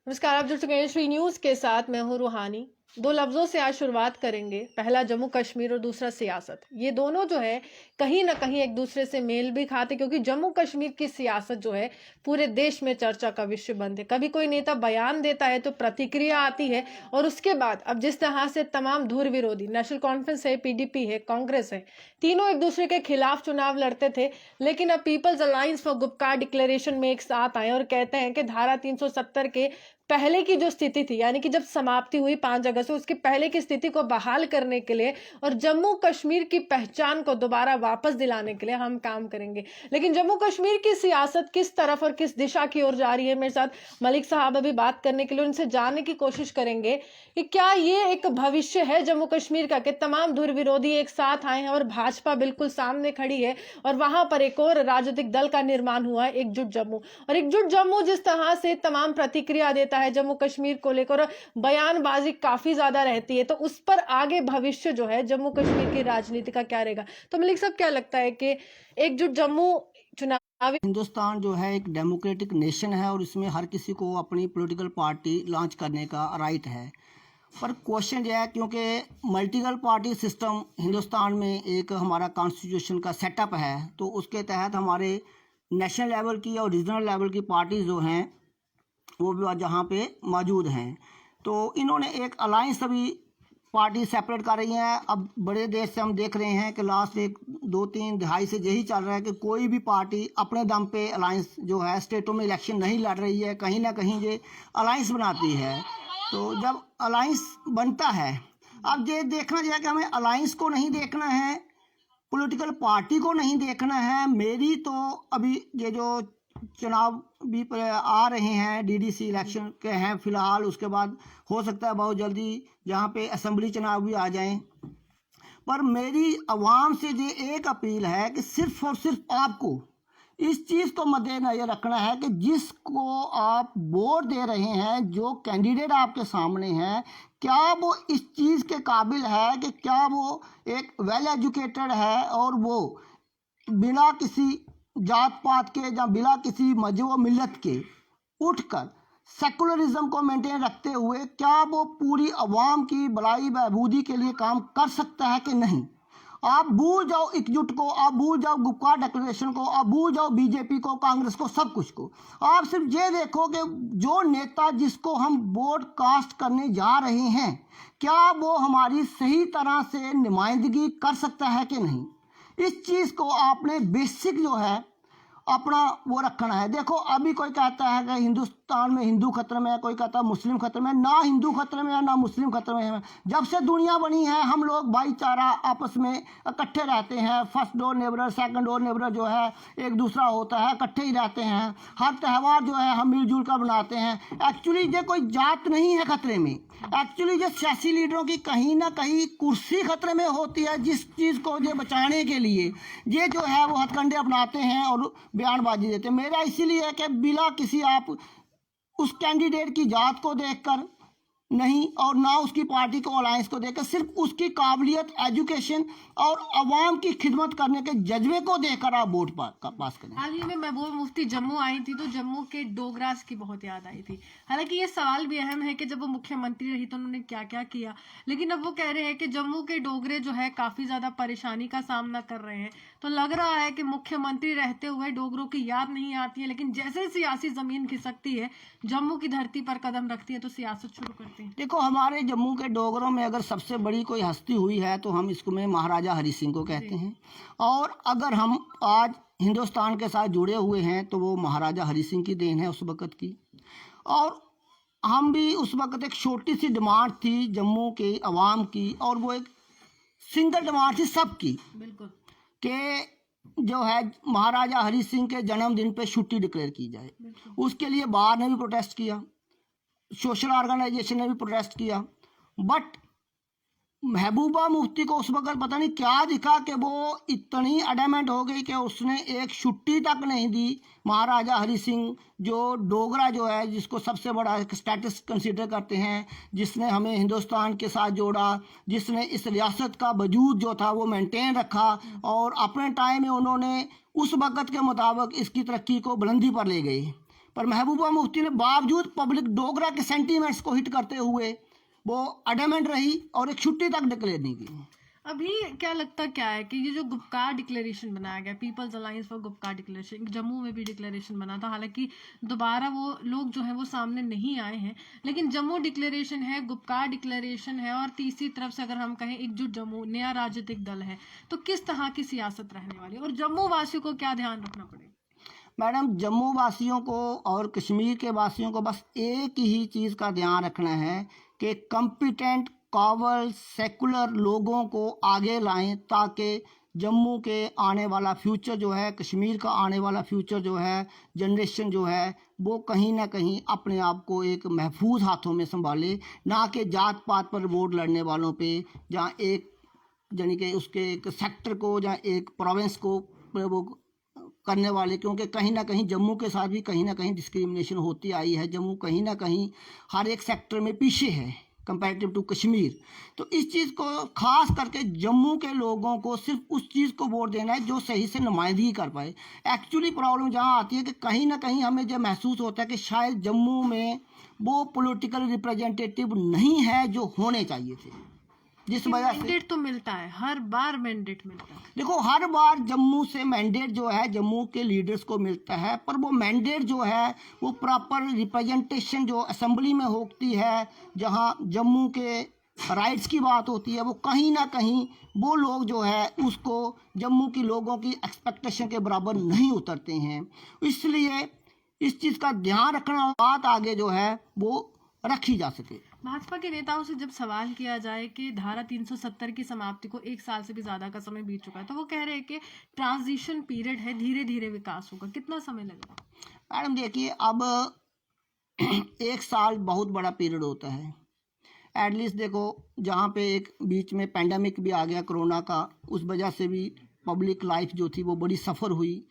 नमस्कार, आप जुड़ चुके हैं श्री न्यूज के साथ। मैं हूं रूहानी। दो लफ्जों से आज शुरुआत करेंगे। पहला जम्मू कश्मीर और दूसरा सियासत। ये दोनों जो है कहीं ना कहीं एक दूसरे से मेल भी खाते, क्योंकि जम्मू कश्मीर की सियासत जो है पूरे देश में चर्चा का विषय बनती है। कभी कोई नेता बयान देता है तो प्रतिक्रिया आती है, और उसके बाद अब जिस तरह से तमाम धुर विरोधी, नेशनल कॉन्फ्रेंस है, पीडीपी है, कांग्रेस है, तीनों एक दूसरे के खिलाफ चुनाव लड़ते थे। लेकिन अब people's alliance for Gupkar declaration में एक साथ आए और कहते हैं कि धारा 370 के पहले की जो स्थिति थी, यानी कि जब समाप्ति हुई 5 अगस्त से, उसकी पहले की स्थिति को बहाल करने के लिए और जम्मू कश्मीर की पहचान को दोबारा वापस दिलाने के लिए हम काम करेंगे। लेकिन जम्मू कश्मीर की सियासत किस तरफ और किस दिशा की ओर जा रही है, मेरे साथ मलिक साहब अभी बात करने के लिए, उनसे जानने की कोशिश करेंगे कि क्या ये एक भविष्य है जम्मू कश्मीर का कि तमाम धुर विरोधी एक साथ आए हैं और भाजपा बिल्कुल सामने खड़ी है और वहां पर एक और राजनीतिक दल का निर्माण हुआ है, एकजुट जम्मू। और एकजुट जम्मू जिस तरह से तमाम प्रतिक्रिया देता है जम्मू कश्मीर को लेकर, बयानबाजी काफी ज्यादा रहती है, तो उस पर आगे भविष्य जो है जम्मू कश्मीर की राजनीति का क्या रहेगा? तो मलिक साहब, क्या लगता है कि एकजुट जम्मू चुनावी हिंदुस्तान जो है एक डेमोक्रेटिक नेशन है और इसमें हर किसी को अपनी पॉलिटिकल पार्टी लॉन्च करने का राइट है। पर क्वेश्चन यह है, क्योंकि मल्टीपल पार्टी सिस्टम हिंदुस्तान में एक हमारा कॉन्स्टिट्यूशन का सेटअप है, तो उसके तहत हमारे नेशनल लेवल की और रीजनल लेवल की पार्टी जो हैं वो भी जहाँ पे मौजूद हैं। तो इन्होंने एक अलायंस अभी पार्टी सेपरेट कर रही हैं। अब बड़े देश से हम देख रहे हैं कि लास्ट 1-2-3 दहाई से यही चल रहा है कि कोई भी पार्टी अपने दम पे अलायंस जो है स्टेटों में इलेक्शन नहीं लड़ रही है, कहीं ना कहीं ये अलायंस बनाती है। तो जब अलायंस बनता है, अब ये देखना चाहिए कि हमें अलायंस को नहीं देखना है, पॉलिटिकल पार्टी को नहीं देखना है। मेरी तो अभी ये जो चुनाव भी आ रहे हैं, डीडीसी इलेक्शन के हैं फिलहाल, उसके बाद हो सकता है बहुत जल्दी जहाँ पे असेंबली चुनाव भी आ जाएं। पर मेरी आवाम से ये एक अपील है कि सिर्फ और सिर्फ आपको इस चीज़ को मद्देनजर रखना है कि जिसको आप वोट दे रहे हैं, जो कैंडिडेट आपके सामने हैं, क्या वो इस चीज़ के काबिल है कि क्या वो एक वेल एजुकेटेड है और वो बिना किसी जात पात के या बिना किसी मजहब व मिल्लत के उठकर सेकुलरिज्म को मेंटेन रखते हुए क्या वो पूरी आवाम की भलाई बहबूदी के लिए काम कर सकता है कि नहीं। आप भूल जाओ एकजुट को, आप भूल जाओ गुपकार डिक्लेरेशन को, आप भूल जाओ बीजेपी को, कांग्रेस को, सब कुछ को। आप सिर्फ ये देखो कि जो नेता जिसको हम वोट कास्ट करने जा रहे हैं, क्या वो हमारी सही तरह से नुमाइंदगी कर सकता है कि नहीं। इस चीज़ को आपने बेसिक जो है अपना वो रखना है। देखो, अभी कोई कहता है कि हिंदुस्तान में हिंदू खतरे में है, कोई कहता है मुस्लिम खतरे में। ना हिंदू खतरे में है ना मुस्लिम खतरे में है। जब से दुनिया बनी है हम लोग भाईचारा आपस में इकट्ठे रहते हैं। फर्स्ट डोर नेबरर, सेकंड डोर नेबरर जो है एक दूसरा होता है, इकट्ठे ही रहते हैं। हर त्यौहार जो है हम मिलजुल कर बनाते हैं। एक्चुअली ये कोई जात नहीं है खतरे में, एक्चुअली जो सियासी लीडरों की कहीं ना कहीं कुर्सी खतरे में होती है, जिस चीज़ को ये बचाने के लिए ये जो है वो हथकंडे अपनाते हैं और बयानबाजी देते हैं। मेरा इसीलिए है कि बिना किसी आप उस कैंडिडेट की जात को देखकर नहीं और ना उसकी पार्टी को अलायंस को देखकर, सिर्फ उसकी काबिलियत, एजुकेशन और आवाम की खिदमत करने के जज्बे को देखकर आप वोट पास करें। हाल ही में महबूब मुफ्ती जम्मू आई थी तो जम्मू के डोगरास की बहुत याद आई थी। हालांकि ये सवाल भी अहम है कि जब वो मुख्यमंत्री रही तो उन्होंने क्या क्या किया, लेकिन अब वो कह रहे हैं कि जम्मू के डोगरे जो है काफी ज्यादा परेशानी का सामना कर रहे हैं। तो लग रहा है कि मुख्यमंत्री रहते हुए डोगरों की याद नहीं आती है, लेकिन जैसे सियासी जमीन खिसकती है, जम्मू की धरती पर कदम रखती है, तो सियासत शुरू करते हैं। देखो, हमारे जम्मू के डोगरों में अगर सबसे बड़ी कोई हस्ती हुई है तो हम इसको में महाराजा हरि सिंह को कहते हैं। और अगर हम आज हिंदुस्तान के साथ जुड़े हुए हैं तो वो महाराजा हरि सिंह की देन है उस वक़्त की। और हम भी उस वक़्त एक छोटी सी डिमांड थी जम्मू के अवाम की, और वो एक सिंगल डिमांड थी सबकी, बिल्कुल, कि जो है महाराजा हरि सिंह के जन्मदिन पे छुट्टी डिक्लेयर की जाए। उसके लिए बाहर ने भी प्रोटेस्ट किया, सोशल ऑर्गेनाइजेशन ने भी प्रोटेस्ट किया, बट महबूबा मुफ्ती को उस वक्त पता नहीं क्या दिखा कि वो इतनी अडमेंट हो गई कि उसने एक छुट्टी तक नहीं दी। महाराजा हरि सिंह जो डोगरा जो है, जिसको सबसे बड़ा स्टेटस कंसीडर करते हैं, जिसने हमें हिंदुस्तान के साथ जोड़ा, जिसने इस रियासत का वजूद जो था वो मेंटेन रखा, और अपने टाइम में उन्होंने उस वक़्त के मुताबिक इसकी तरक्की को बुलंदी पर ले गए। पर महबूबा मुफ्ती ने बावजूद पब्लिक डोगरा के सेंटीमेंट्स को हिट करते हुए वो अडमेंट रही और एक छुट्टी तक डिक्लेयर नहीं की। अभी क्या लगता क्या है कि ये जो गुपकार डिक्लेरेशन बनाया गया, people's alliance for Gupkar declaration, Jammu में भी डिक्लेरेशन बना था, हालांकि दोबारा वो लोग जो है वो सामने नहीं आए हैं, लेकिन जम्मू डिक्लेरेशन है, गुपकार डिक्लेरेशन है, और तीसरी तरफ से अगर हम कहें एकजुट जम्मू नया राजनीतिक दल है, तो किस तरह की सियासत रहने वाली है और जम्मू वासियों को क्या ध्यान रखना पड़ेगा? मैडम, जम्मू वासियों को और कश्मीर के वासियों को बस एक ही चीज़ का ध्यान रखना है कि कॉम्पिटेंट काबल सेकुलर लोगों को आगे लाएं, ताकि जम्मू के आने वाला फ्यूचर जो है, कश्मीर का आने वाला फ्यूचर जो है, जनरेशन जो है, वो कहीं ना कहीं अपने आप को एक महफूज हाथों में संभाले, ना कि जात पात पर वोट लड़ने वालों पे, जहाँ एक यानी कि उसके एक सेक्टर को या एक प्रोविंस को वो करने वाले, क्योंकि कहीं ना कहीं जम्मू के साथ भी कहीं ना कहीं डिस्क्रिमिनेशन होती आई है। जम्मू कहीं ना कहीं हर एक सेक्टर में पीछे है कंपैरेटिव टू कश्मीर। तो इस चीज़ को खास करके जम्मू के लोगों को सिर्फ उस चीज़ को वोट देना है जो सही से नुमाइंदगी कर पाए। एक्चुअली प्रॉब्लम जहाँ आती है कि कहीं ना कहीं हमें जो महसूस होता है कि शायद जम्मू में वो पॉलिटिकल रिप्रेजेंटेटिव नहीं है जो होने चाहिए थे, जिस वजह से मैंडेट तो मिलता है, हर बार मैंडेट मिलता है। देखो, हर बार जम्मू से मैंडेट जो है जम्मू के लीडर्स को मिलता है, पर वो मैंडेट जो है वो प्रॉपर रिप्रेजेंटेशन जो असेंबली में होती है, जहां जम्मू के राइट्स की बात होती है, वो कहीं ना कहीं वो लोग जो है उसको जम्मू के लोगों की एक्सपेक्टेशन के बराबर नहीं उतरते हैं। इसलिए इस चीज़ का ध्यान रखना, बात आगे जो है वो रखी जा सके। भाजपा के नेताओं से जब सवाल किया जाए कि धारा 370 की समाप्ति को 1 साल से भी ज्यादा का समय बीत चुका है, तो वो कह रहे हैं कि ट्रांजिशन पीरियड है, धीरे धीरे विकास होगा। कितना समय लगेगा? मैडम देखिए, अब 1 साल बहुत बड़ा पीरियड होता है। एटलीस्ट देखो, जहाँ पे एक बीच में पेंडेमिक भी आ गया कोरोना का, उस वजह से भी पब्लिक लाइफ जो थी वो बड़ी सफ़र हुई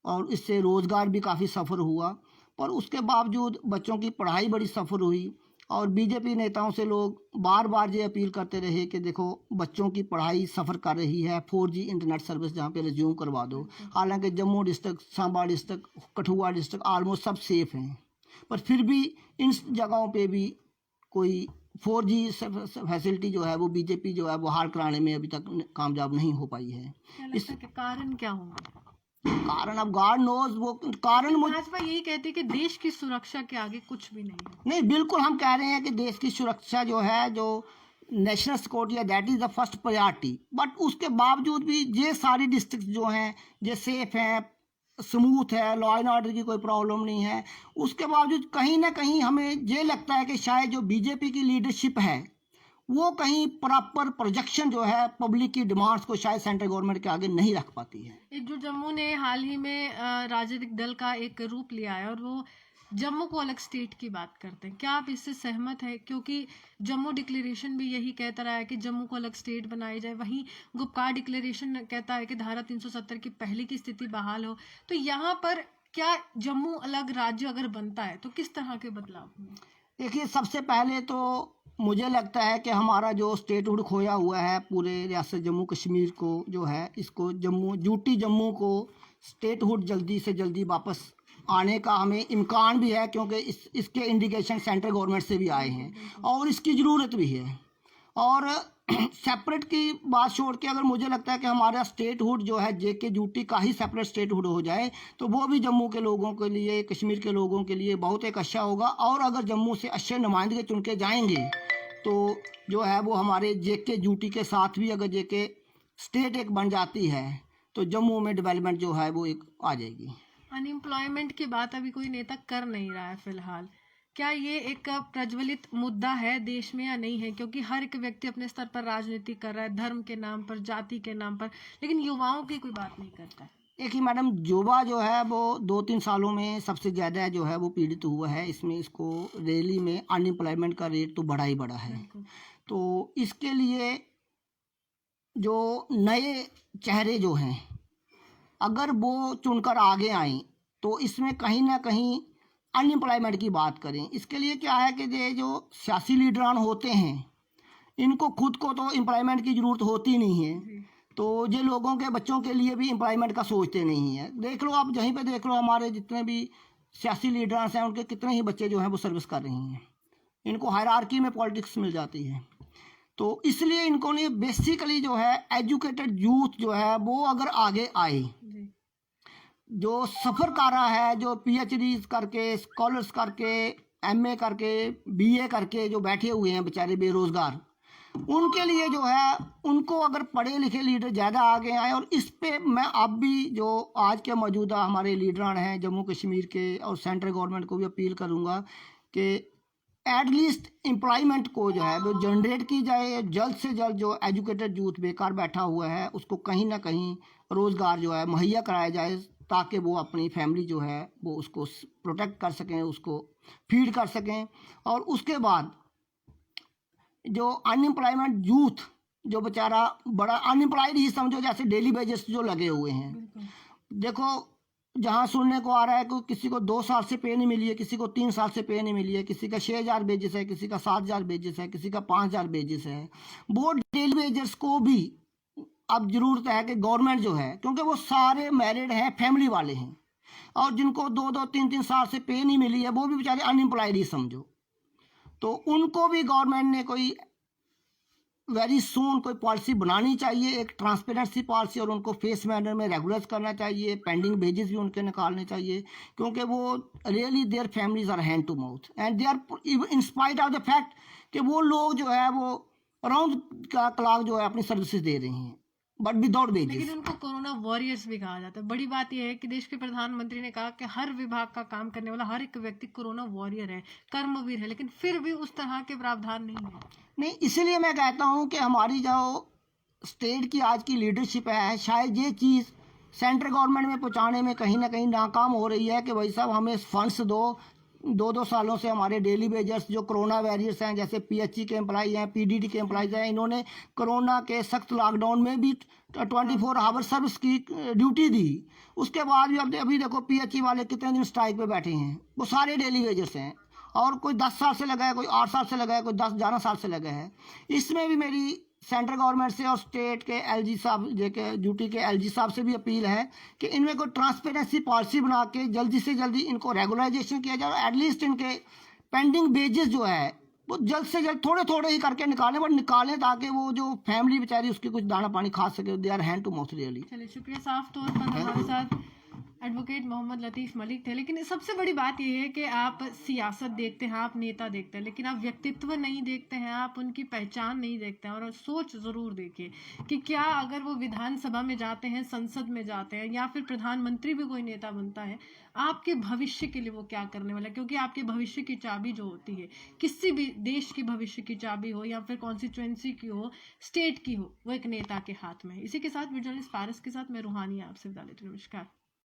और इससे रोज़गार भी काफ़ी सफ़र हुआ, पर उसके बावजूद बच्चों की पढ़ाई बड़ी सफ़र हुई। और बीजेपी नेताओं से लोग बार बार ये अपील करते रहे कि देखो, बच्चों की पढ़ाई सफ़र कर रही है, 4G इंटरनेट सर्विस जहाँ पे रिज्यूम करवा दो। हालांकि Jammu district, Samba district, Kathua district almost सब सेफ़ हैं, पर फिर भी इन जगहों पे भी कोई 4G फैसिलिटी जो है वो बीजेपी जो है वो हाल कराने में अभी तक कामयाब नहीं हो पाई है। क्या लगता है कि कारण क्या होंगे? कारण अब गॉड नोज, वो कारण भाजपा यही कहती है कि देश की सुरक्षा के आगे कुछ भी नहीं है। नहीं, बिल्कुल हम कह रहे हैं कि देश की सुरक्षा जो है, जो नेशनल सिक्योरिटी है, that is the first priority. But उसके बावजूद भी ये सारी डिस्ट्रिक्ट जो हैं ये सेफ हैं, स्मूथ है, लॉ एंड ऑर्डर की कोई प्रॉब्लम नहीं है। उसके बावजूद कहीं ना कहीं हमें ये लगता है कि शायद जो बीजेपी की लीडरशिप है वो कहीं प्रॉपर प्रोजेक्शन जो है पब्लिक की डिमांड्स को शायद सेंट्रल गवर्नमेंट के आगे नहीं रख पाती है। एकजुट जम्मू ने हाल ही में राजनीतिक दल का एक रूप लिया है और वो जम्मू को अलग स्टेट की बात करते हैं। क्या आप इससे सहमत हैं? क्योंकि जम्मू डिक्लेरेशन भी यही कहता रहा है कि जम्मू को अलग स्टेट बनाई जाए, वहीं गुपकार डिक्लेरेशन कहता है कि धारा 370 की पहले की स्थिति बहाल हो। तो यहाँ पर क्या जम्मू अलग राज्य अगर बनता है तो किस तरह के बदलाव होंगे? देखिए, सबसे पहले तो मुझे लगता है कि हमारा जो स्टेटहुड खोया हुआ है पूरे रियासत जम्मू कश्मीर को जो है, इसको जम्मू यूटी जम्मू को स्टेटहुड जल्दी से जल्दी वापस आने का हमें इम्कान भी है, क्योंकि इसके इंडिकेशन सेंट्रल गवर्नमेंट से भी आए हैं और इसकी ज़रूरत भी है। और सेपरेट की बात छोड़ के अगर मुझे लगता है कि हमारा स्टेटहुड जो है जेके यूटी का ही सेपरेट स्टेटहुड हो जाए तो वो भी जम्मू के लोगों के लिए, कश्मीर के लोगों के लिए बहुत एक अच्छा होगा। और अगर जम्मू से अच्छे नुमाइंदे चुन के जाएंगे तो जो है वो हमारे जेके यूटी के साथ भी अगर जेके स्टेट एक बन जाती है तो जम्मू में डेवलपमेंट जो है वो एक आ जाएगी। अनएम्प्लॉयमेंट की बात अभी कोई नेता कर नहीं रहा है फिलहाल। क्या ये एक प्रज्वलित मुद्दा है देश में या नहीं है? क्योंकि हर एक व्यक्ति अपने स्तर पर राजनीति कर रहा है, धर्म के नाम पर, जाति के नाम पर, लेकिन युवाओं की कोई बात नहीं करता है। देखिए मैडम, युवा जो है वो 2-3 सालों में सबसे ज़्यादा जो है वो पीड़ित हुआ है। इसमें इसको रैली में अनएम्प्लॉयमेंट का रेट तो बढ़ा ही बढ़ा है। तो इसके लिए जो नए चेहरे जो हैं अगर वो चुनकर आगे आएँ तो इसमें कहीं ना कहीं अनएम्प्लॉयमेंट की बात करें। इसके लिए क्या है कि ये जो सियासी लीडरान होते हैं इनको खुद को तो एम्प्लॉयमेंट की ज़रूरत होती नहीं है, तो ये लोगों के बच्चों के लिए भी एम्प्लॉयमेंट का सोचते नहीं है। देख लो आप, यहीं पे देख लो, हमारे जितने भी सियासी लीडर्स हैं उनके कितने ही बच्चे जो हैं वो सर्विस कर रही हैं, इनको हायरार्की में पॉलिटिक्स मिल जाती है। तो इसलिए इनको ने बेसिकली जो है एजुकेटेड यूथ जो है वो अगर आगे आए, जो सफ़र कर रहा है, जो पीएचडी करके, स्कॉलर्स करके, एमए करके, बीए करके जो बैठे हुए हैं बेचारे बेरोज़गार, उनके लिए जो है उनको अगर पढ़े लिखे लीडर ज़्यादा आगे आए। और इस पे मैं अब भी जो आज के मौजूदा हमारे लीडरान हैं जम्मू कश्मीर के और सेंट्रल गवर्नमेंट को भी अपील करूँगा कि एटलीस्ट एम्प्लॉयमेंट को जो है वो जनरेट की जाए, जल्द से जल्द जो एजुकेटेड यूथ बेकार बैठा हुआ है उसको कहीं ना कहीं रोज़गार जो है मुहैया कराया जाए, ताकि वो अपनी फैमिली जो है वो उसको प्रोटेक्ट कर सकें, उसको फीड कर सकें। और उसके बाद जो अनएम्प्लॉयमेंट यूथ जो बेचारा बड़ा अनएम्प्लॉयड ही समझो, जैसे डेली वेजेस जो लगे हुए हैं, देखो जहाँ सुनने को आ रहा है कि किसी को 2 साल से पे नहीं मिली है, किसी को 3 साल से पे नहीं मिली है, किसी का 6,000 बेजिस है, किसी का 7,000 बेजिस है, किसी का 5,000 बेजिस है। वो डेली वेजर्स को भी अब ज़रूरत है कि गवर्नमेंट जो है, क्योंकि वो सारे मैरिड हैं, फैमिली वाले हैं, और जिनको 2-2, 3-3 साल से पे नहीं मिली है वो भी बेचारे अनएम्प्लॉयड ही समझो। तो उनको भी गवर्नमेंट ने कोई वेरी सून कोई पॉलिसी बनानी चाहिए, एक ट्रांसपेरेंसी पॉलिसी, और उनको फेस मैनर में रेगुलर करना चाहिए, पेंडिंग बेजेस भी उनके निकालने चाहिए, क्योंकि वो really their families are hand to mouth and they are in spite of the fact कि वो लोग जो है वो अराउंड का क्लॉक जो है अपनी सर्विसेज दे रही हैं बट विदाउट बेजेस। लेकिन उनको कोरोना वॉरियर्स भी कहा जाता है। बड़ी बात यह है कि देश के प्रधानमंत्री ने कहा कि हर विभाग का काम करने वाला हर एक व्यक्ति कोरोना वॉरियर है, कर्मवीर है, लेकिन फिर भी उस तरह के प्रावधान नहीं है। नहीं, इसीलिए मैं कहता हूँ कि हमारी जो स्टेट की आज की लीडरशिप है, शायद ये चीज़ सेंट्रल गवर्नमेंट में पहुँचाने में कहीं ना कहीं नाकाम हो रही है कि भाई साहब हमें फंड्स दो। 2-2 सालों से हमारे डेली वेजर्स जो कोरोना वॉरियर्स हैं, जैसे पीएचई के एम्प्लॉई हैं, पीडीडी के एम्प्लॉइज हैं, इन्होंने कोरोना के सख्त लॉकडाउन में भी 24 आवर सर्विस की ड्यूटी दी। उसके बाद भी अब अभी देखो पीएचई वाले कितने दिन स्ट्राइक पे बैठे हैं, वो सारे डेली वेजर्स हैं, और कोई 10 साल से लगा है, कोई 8 साल से लगा है, कोई 10-11 साल से लगा है। इसमें भी मेरी सेंट्रल गवर्नमेंट से और स्टेट के एलजी साहब के ड्यूटी के एलजी साहब से भी अपील है कि इनमें कोई ट्रांसपेरेंसी पॉलिसी बना के जल्दी से जल्दी इनको रेगुलराइजेशन किया जाए, एटलीस्ट इनके पेंडिंग बेजेस जो है वो जल्द से जल्द थोड़े थोड़े ही करके निकालें, बट निकालें ताकि वो जो फैमिली बेचारी उसकी कुछ दाना पानी खा सके। They are hand to mouth really. चलिए शुक्रिया। साफ तौर पर हमारे साथ एडवोकेट मोहम्मद लतीफ़ मलिक थे। लेकिन सबसे बड़ी बात यह है कि आप सियासत देखते हैं, आप नेता देखते हैं, लेकिन आप व्यक्तित्व नहीं देखते हैं, आप उनकी पहचान नहीं देखते हैं। और सोच ज़रूर देखिए कि क्या अगर वो विधानसभा में जाते हैं, संसद में जाते हैं, या फिर प्रधानमंत्री भी कोई नेता बनता है, आपके भविष्य के लिए वो क्या करने वाला है। क्योंकि आपके भविष्य की चाबी जो होती है, किसी भी देश की भविष्य की चाबी हो या फिर कॉन्स्टिट्यूएंसी की हो, स्टेट की हो, वो एक नेता के हाथ में है। इसी के साथ जर्नलिस्ट पारस के साथ मैं रूहानी आपसे विदा लेती हूं। नमस्कार।